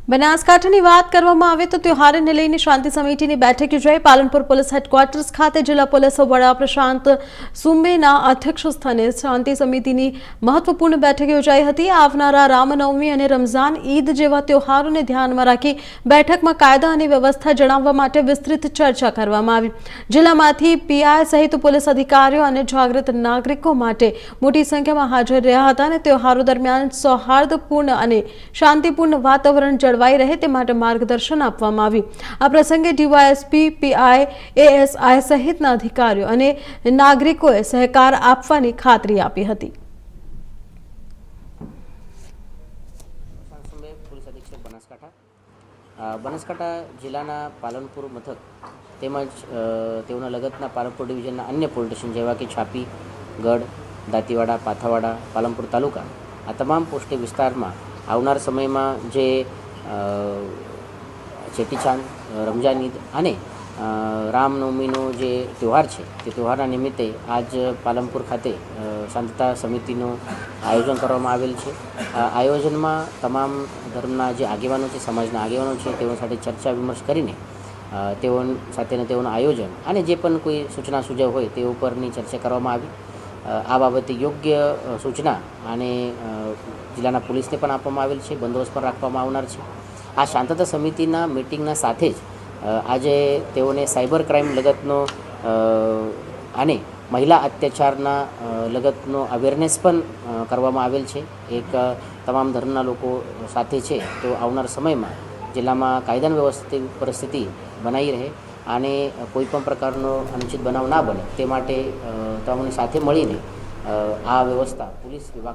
બનાસકાંઠાની વાત કરવામાં આવે તો ત્યોહારને લઈને શાંતિ સમિતિની બેઠક યોજાઈ। પાલનપુર પોલીસ હેડક્વાર્ટર્સ ખાતે જિલ્લા પોલીસ વડા પ્રશાંત સુંબેના અધ્યક્ષસ્થાને શાંતિ સમિતિની મહત્વપૂર્ણ બેઠક યોજાઈ હતી। આવનારા રામનવમી અને રમઝાન ઈદ જેવા ત્યોહારોને ધ્યાનમાં રાખી બેઠકમાં કાયદા અને વ્યવસ્થા જણાવવા માટે વિસ્તૃત ચર્ચા કરવામાં આવી। જિલ્લામાંથી પીઆઈ સહિત પોલીસ અધિકારીઓ અને જાગૃત નાગરિકો માટે મોટી સંખ્યામાં હાજર રહ્યા હતા અને ત્યોહારો દરમિયાન સૌહાર્દપૂર્ણ અને શાંતિપૂર્ણ વાતાવરણ જળવાઈ રહે તે માટે માર્ગદર્શન આપવામાં આવ્યું। આ પ્રસંગે ડીવાયએસપી, પીઆઈ, એએસઆઈ સહિતના અધિકારીઓ અને નાગરિકોએ સહકાર આપવાની ખાતરી આપી હતી। બનાસકાંઠા જિલ્લાના પાલનપુર મથક તેમજ તેઓના લગતના પાલનપુર ડિવિઝનના અન્ય પોલીસ સ્ટેશન જેવા કે છાપી, ગઢ, દાંતીવાડા, પાથાવાડા, પાલનપુર તાલુકા આ તમામ પોસ્ટિંગ વિસ્તારમાં આવનાર સમયમાં જે ચેટીચાંદ, રમઝાન ઈદ અને રામનવમીનો જે તહેવાર છે તે તહેવારના નિમિત્તે આજ પાલનપુર ખાતે શાંતતા સમિતિનું આયોજન કરવામાં આવેલ છે। આ આયોજનમાં તમામ ધર્મના જે આગેવાનો છે, સમાજના આગેવાનો છે તેઓ સાથે ચર્ચા વિમર્શ કરીને તેઓ સાથેનું તેઓનું આયોજન અને જે પણ કોઈ સૂચના સુઝાવ હોય તે ઉપરની ચર્ચા કરવામાં આવી। આ બાબતે યોગ્ય સૂચના અને જિલ્લાના પોલીસને પણ આપવામાં આવેલ છે, બંદોબસ્ત પણ રાખવામાં આવનાર છે। આ શાંતતા સમિતિના મિટિંગના સાથે જ આજે તેઓને સાયબર ક્રાઇમ લગતનો અને મહિલા અત્યાચારના લગતનો અવેરનેસ પણ કરવામાં આવેલ છે। એક તમામ ધર્મના લોકો સાથે છે તો આવનાર સમયમાં જિલ્લામાં કાયદાની વ્યવસ્થિત પરિસ્થિતિ બનાવી રહે અને કોઈ પણ પ્રકારનો અનુચિત બનાવ ના બને તે માટે તમામની સાથે મળીને આ વ્યવસ્થા પોલીસ વિભાગ